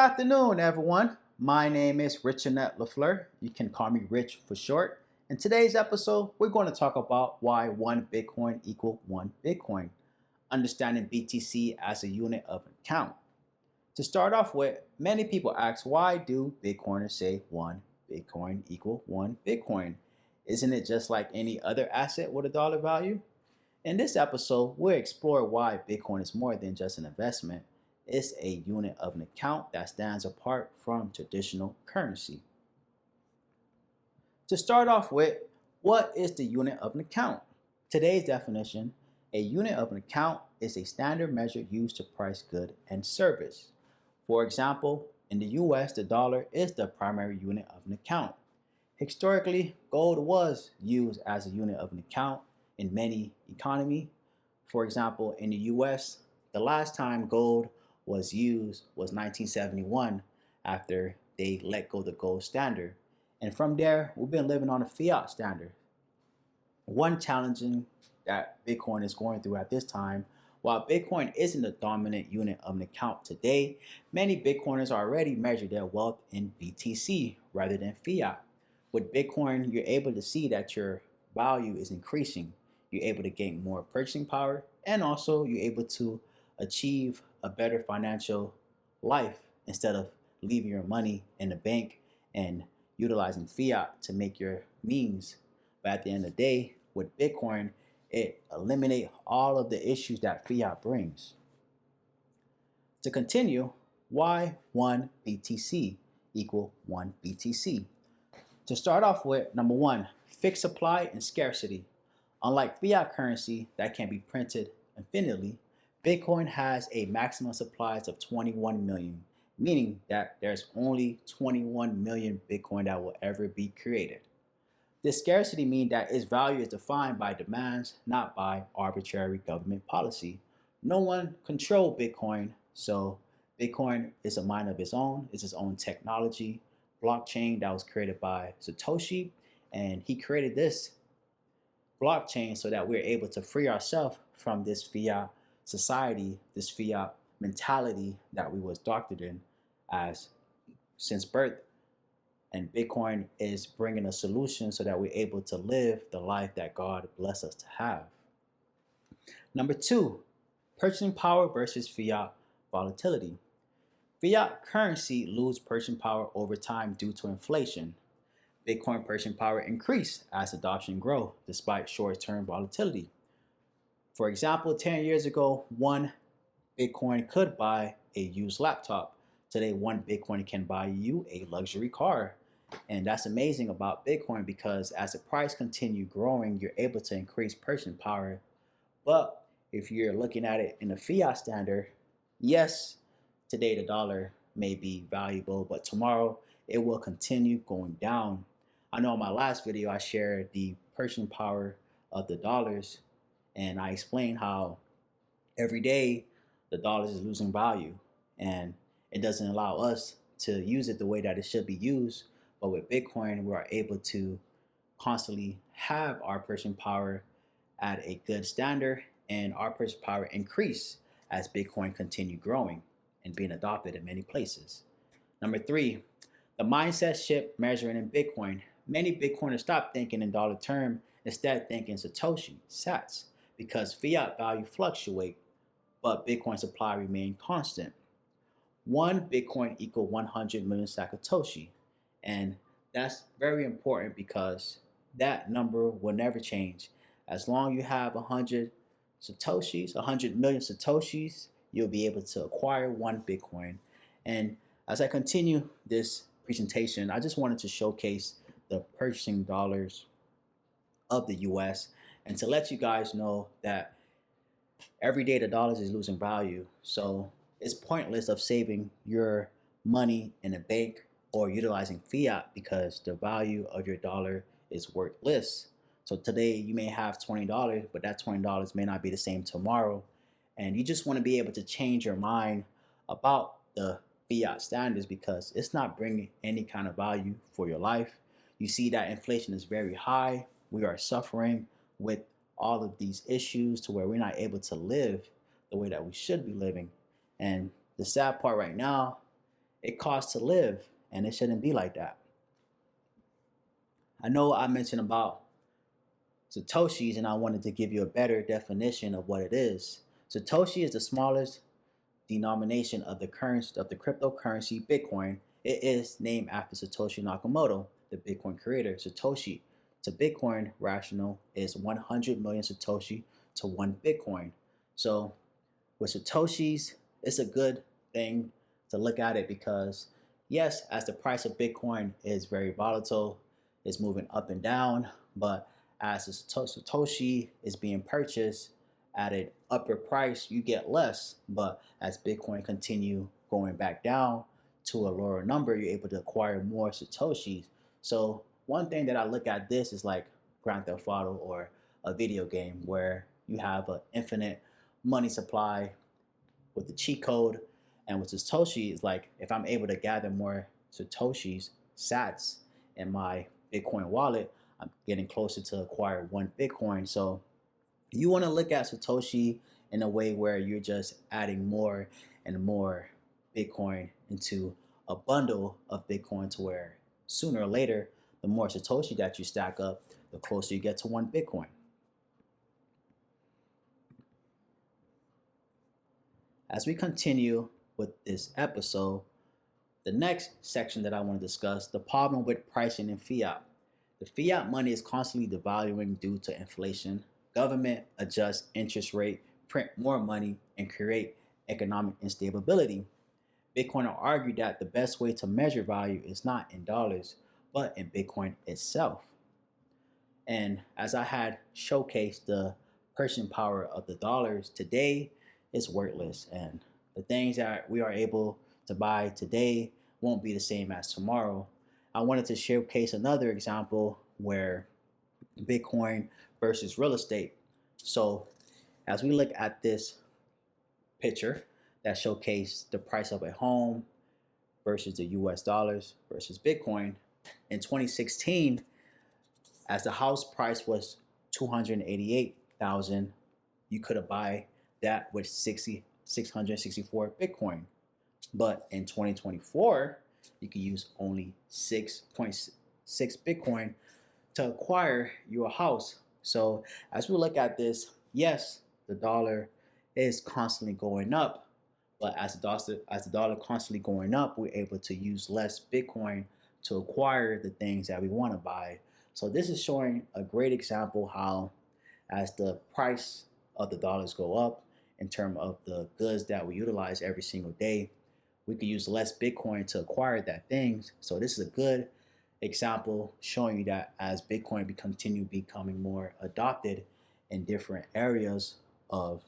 afternoon, everyone. My name is Richenet Lafleur. You can call me Rich for short. In today's episode, we're going to talk about why one Bitcoin equal one Bitcoin, understanding BTC as a unit of account. To start off with, many people ask, why do Bitcoiners say one Bitcoin equal one Bitcoin? Isn't it just like any other asset with a dollar value? In this episode, we'll explore why Bitcoin is more than just an investment. It's a unit of an account that stands apart from traditional currency. To start off with, what is the unit of an account? Today's definition, a unit of an account is a standard measure used to price good and service. For example, in the US, the dollar is the primary unit of an account. Historically, gold was used as a unit of an account in many economies. For example, in the US, the last time gold was used was 1971 after they let go the gold standard. And from there, we've been living on a fiat standard. One challenging that Bitcoin is going through at this time, while Bitcoin isn't the dominant unit of an account today, many Bitcoiners already measure their wealth in BTC rather than fiat. With Bitcoin, you're able to see that your value is increasing. You're able to gain more purchasing power, and also you're able to achieve a better financial life instead of leaving your money in the bank and utilizing fiat to make your means. But at the end of the day, with Bitcoin, it eliminates all of the issues that fiat brings. To continue, why one BTC equal one BTC? To start off with, number one, fixed supply and scarcity. Unlike fiat currency that can be printed infinitely, Bitcoin has a maximum supply of 21 million, meaning that there's only 21 million Bitcoin that will ever be created. This scarcity means that its value is defined by demands, not by arbitrary government policy. No one controls Bitcoin, so Bitcoin is a mind of its own. It's its own technology, blockchain that was created by Satoshi, and he created this blockchain so that we're able to free ourselves from this fiat society, this fiat mentality that we was doctored in as since birth. And Bitcoin is bringing a solution so that we're able to live the life that God bless us to have. Number two, purchasing power versus fiat volatility. Fiat currency loses purchasing power over time due to inflation. Bitcoin purchasing power increase as adoption grows despite short-term volatility. For example, 10 years ago, one Bitcoin could buy a used laptop. Today, one Bitcoin can buy you a luxury car. And that's amazing about Bitcoin because as the price continues growing, you're able to increase purchasing power. But if you're looking at it in a fiat standard, yes, today the dollar may be valuable, but tomorrow it will continue going down. I know in my last video, I shared the purchasing power of the dollars, and I explained how every day the dollars is losing value and it doesn't allow us to use it the way that it should be used. But with Bitcoin, we are able to constantly have our purchasing power at a good standard and our purchasing power increase as Bitcoin continue growing and being adopted in many places. Number three, the mindset shift measuring in Bitcoin. Many Bitcoiners stop thinking in dollar term, instead thinking Satoshi, sats, because fiat value fluctuate, but Bitcoin supply remain constant. One Bitcoin equal 100 million Satoshi. And that's very important because that number will never change. As long as you have 100 Satoshis, 100 million Satoshis, you'll be able to acquire one Bitcoin. And as I continue this presentation, I just wanted to showcase the purchasing dollars of the US and to let you guys know that every day the dollars is losing value. So it's pointless of saving your money in a bank or utilizing fiat because the value of your dollar is worthless. So today you may have $20, but that $20 may not be the same tomorrow. And you just want to be able to change your mind about the fiat standards because it's not bringing any kind of value for your life. You see that inflation is very high. We are suffering with all of these issues to where we're not able to live the way that we should be living. And the sad part right now it costs to live, and it shouldn't be like that. I know I mentioned about Satoshis, and I wanted to give you a better definition of what it is. Satoshi is the smallest denomination of the currency of the cryptocurrency Bitcoin. It is named after Satoshi Nakamoto, the Bitcoin creator. Satoshi to Bitcoin rational is 100 million Satoshi to 1 Bitcoin. So with Satoshis, it's a good thing to look at it because yes, as the price of Bitcoin is very volatile, it's moving up and down, but as the Satoshi is being purchased at an upper price, you get less. But as Bitcoin continue going back down to a lower number, you're able to acquire more Satoshis. So one thing that I look at this is like Grand Theft Auto or a video game where you have an infinite money supply with the cheat code. And with Satoshi, it's like if I'm able to gather more Satoshis, sats in my Bitcoin wallet, I'm getting closer to acquire 1 Bitcoin. So you want to look at Satoshi in a way where you're just adding more and more Bitcoin into a bundle of Bitcoin to where sooner or later, the more Satoshi that you stack up, the closer you get to 1 Bitcoin. As we continue with this episode, the next section that I want to discuss, the problem with pricing in fiat. The fiat money is constantly devaluing due to inflation. Government adjusts interest rate, print more money, and create economic instability. Bitcoiner argued that the best way to measure value is not in dollars, but in Bitcoin itself. And as I had showcased the purchasing power of the dollars, today is worthless. And the things that we are able to buy today won't be the same as tomorrow. I wanted to showcase another example where Bitcoin versus real estate. So as we look at this picture that showcased the price of a home versus the US dollars versus Bitcoin, in 2016, as the house price was 288,000, you could have buy that with 664 Bitcoin. But in 2024, you can use only 6.6 Bitcoin to acquire your house. So as we look at this, yes, the dollar is constantly going up, but as the dollar constantly going up, we're able to use less Bitcoin to acquire the things that we want to buy. So this is showing a great example how as the price of the dollars go up in terms of the goods that we utilize every single day, we could use less Bitcoin to acquire that things. So this is a good example showing you that as Bitcoin continue becoming more adopted in different areas of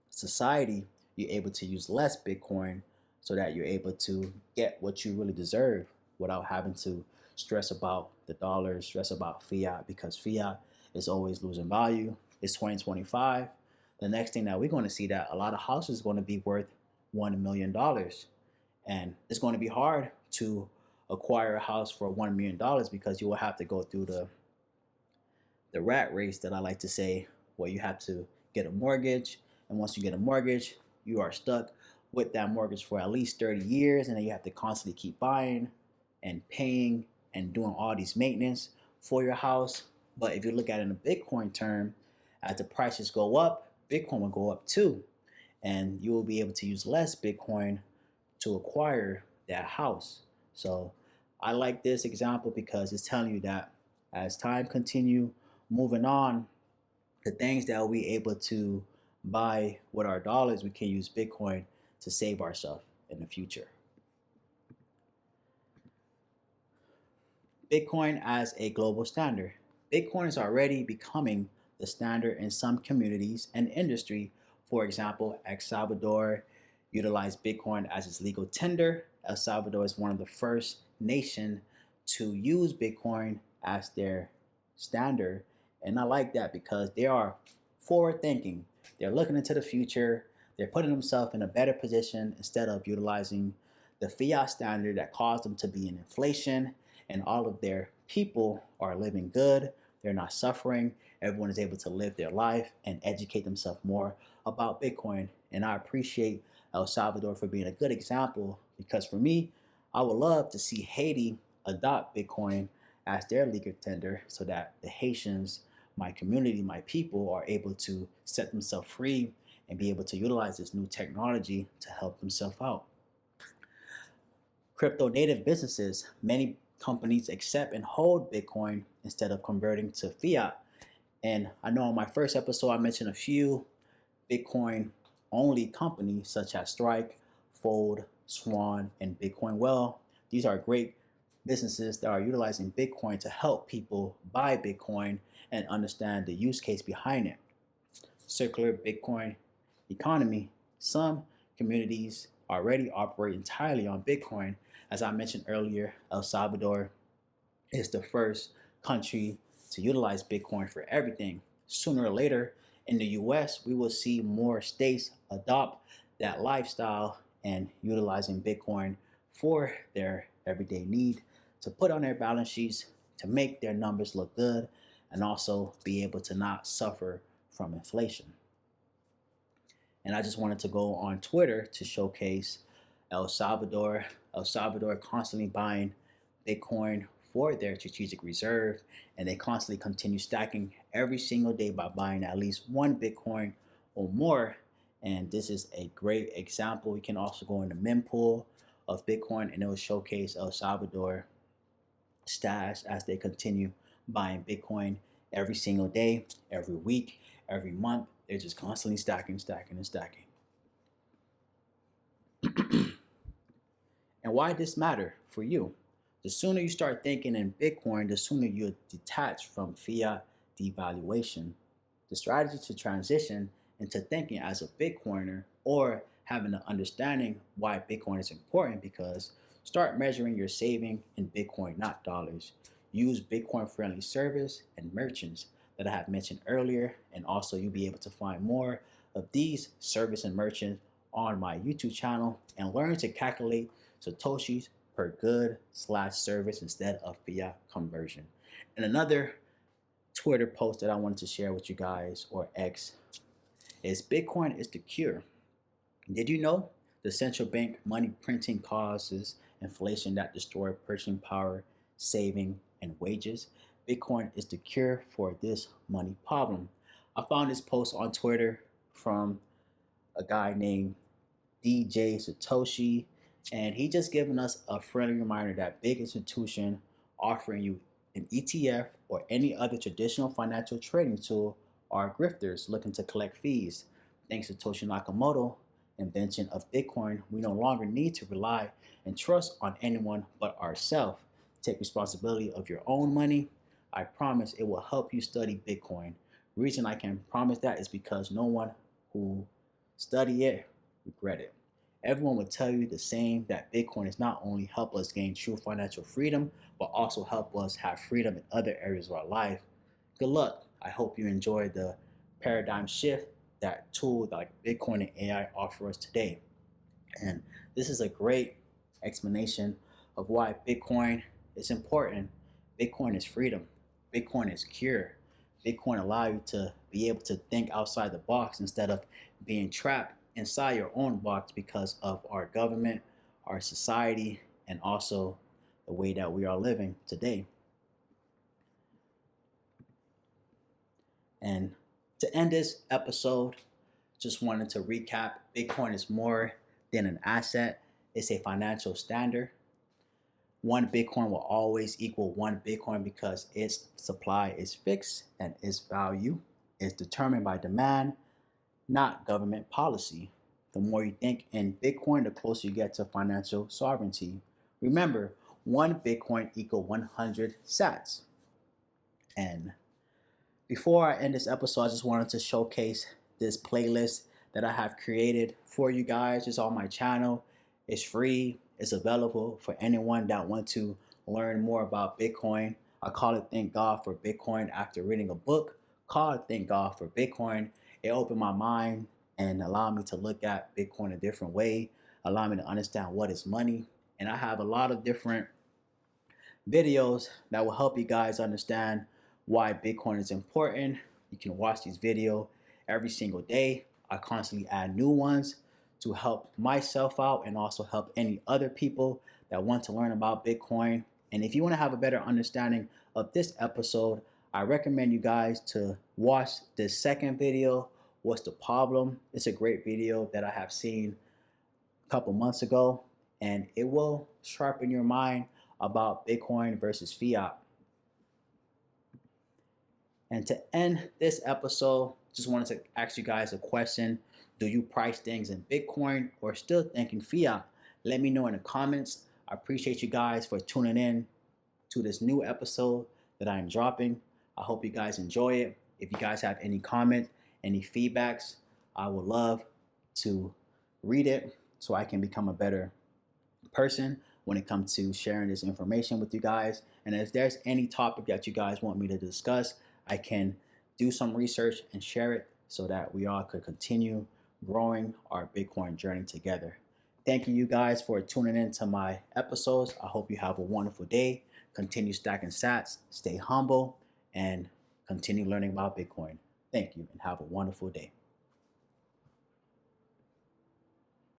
society, you're able to use less Bitcoin so that you're able to get what you really deserve without having to stress about the dollar, stress about fiat, because fiat is always losing value. It's 2025. The next thing that we're going to see that a lot of houses are going to be worth $1 million. And it's going to be hard to acquire a house for $1 million because you will have to go through the rat race that I like to say, where you have to get a mortgage. And once you get a mortgage, you are stuck with that mortgage for at least 30 years. And then you have to constantly keep buying and paying and doing all these maintenance for your house. But if you look at it in a Bitcoin term, as the prices go up, Bitcoin will go up too. And you will be able to use less Bitcoin to acquire that house. So I like this example because it's telling you that as time continue moving on, the things that we able to buy with our dollars, we can use Bitcoin to save ourselves in the future. Bitcoin as a global standard. Bitcoin is already becoming the standard in some communities and industry. For example, El Salvador utilized Bitcoin as its legal tender. El Salvador is one of the first nations to use Bitcoin as their standard. And I like that because they are forward thinking. They're looking into the future. They're putting themselves in a better position instead of utilizing the fiat standard that caused them to be in inflation, and all of their people are living good. They're not suffering. Everyone is able to live their life and educate themselves more about Bitcoin. And I appreciate El Salvador for being a good example because for me, I would love to see Haiti adopt Bitcoin as their legal tender so that the Haitians, my community, my people, are able to set themselves free and be able to utilize this new technology to help themselves out. Crypto native businesses, many companies accept and hold Bitcoin instead of converting to fiat. And I know on my first episode, I mentioned a few Bitcoin only companies such as Strike, Fold, Swan, and Bitcoin Well. These are great businesses that are utilizing Bitcoin to help people buy Bitcoin and understand the use case behind it. Circular Bitcoin economy. Some communities already operate entirely on Bitcoin. As I mentioned earlier, El Salvador is the first country to utilize Bitcoin for everything. Sooner or later, in the US, we will see more states adopt that lifestyle and utilizing Bitcoin for their everyday need to put on their balance sheets to make their numbers look good and also be able to not suffer from inflation. And I just wanted to go on Twitter to showcase El Salvador. El Salvador constantly buying Bitcoin for their strategic reserve, and they constantly continue stacking every single day by buying at least one Bitcoin or more. And this is a great example. You can also go in the mempool of Bitcoin and it will showcase El Salvador stash as they continue buying Bitcoin every single day, every week, every month. They're just constantly stacking, stacking, and stacking. And why this matter for you? The sooner you start thinking in Bitcoin, the sooner you detach from fiat devaluation. The strategy to transition into thinking as a Bitcoiner or having an understanding why Bitcoin is important, because start measuring your saving in Bitcoin, not dollars. Use Bitcoin friendly service and merchants that I have mentioned earlier, and also you'll be able to find more of these service and merchants on my YouTube channel and learn to calculate Satoshis per good/service instead of fiat conversion. And another Twitter post that I wanted to share with you guys, or X, is Bitcoin is the cure. Did you know the central bank money printing causes inflation that destroys purchasing power, saving, and wages? Bitcoin is the cure for this money problem. I found this post on Twitter from a guy named DJ Satoshi, and he just given us a friendly reminder that big institution offering you an ETF or any other traditional financial trading tool are grifters looking to collect fees. Thanks to Satoshi Nakamoto invention of Bitcoin, we no longer need to rely and trust on anyone but ourselves. Take responsibility of your own money. I promise it will help you study Bitcoin. Reason I can promise that is because no one who study it regret it. Everyone will tell you the same, that Bitcoin is not only help us gain true financial freedom, but also help us have freedom in other areas of our life. Good luck. I hope you enjoyed the paradigm shift that tool like Bitcoin and AI offer us today. And this is a great explanation of why Bitcoin is important. Bitcoin is freedom. Bitcoin is cure. Bitcoin allow you to be able to think outside the box instead of being trapped inside your own box because of our government, our society, and also the way that we are living today. And to end this episode, just wanted to recap. Bitcoin is more than an asset. It's a financial standard. One Bitcoin will always equal one Bitcoin because its supply is fixed and its value is determined by demand, not government policy. The more you think in Bitcoin, the closer you get to financial sovereignty. Remember, one Bitcoin equal 100 sats. And before I end this episode, I just wanted to showcase this playlist that I have created for you guys. It's on my channel. It's free. It's available for anyone that wants to learn more about Bitcoin. I call it Thank God for Bitcoin after reading a book called Thank God for Bitcoin. It opened my mind and allowed me to look at Bitcoin a different way, allowed me to understand what is money. And I have a lot of different videos that will help you guys understand why Bitcoin is important. You can watch these videos every single day. I constantly add new ones to help myself out and also help any other people that want to learn about Bitcoin. And if you want to have a better understanding of this episode, I recommend you guys to watch the second video, What's the Problem? It's a great video that I have seen a couple months ago, and it will sharpen your mind about Bitcoin versus fiat. And to end this episode, just wanted to ask you guys a question. Do you price things in Bitcoin or still thinking fiat? Let me know in the comments. I appreciate you guys for tuning in to this new episode that I am dropping. I hope you guys enjoy it. If you guys have any comments, any feedbacks, I would love to read it so I can become a better person when it comes to sharing this information with you guys. And if there's any topic that you guys want me to discuss, I can do some research and share it so that we all could continue growing our Bitcoin journey together. Thank you guys for tuning in to my episodes. I hope you have a wonderful day. Continue stacking sats, stay humble, and continue learning about Bitcoin. Thank you and have a wonderful day.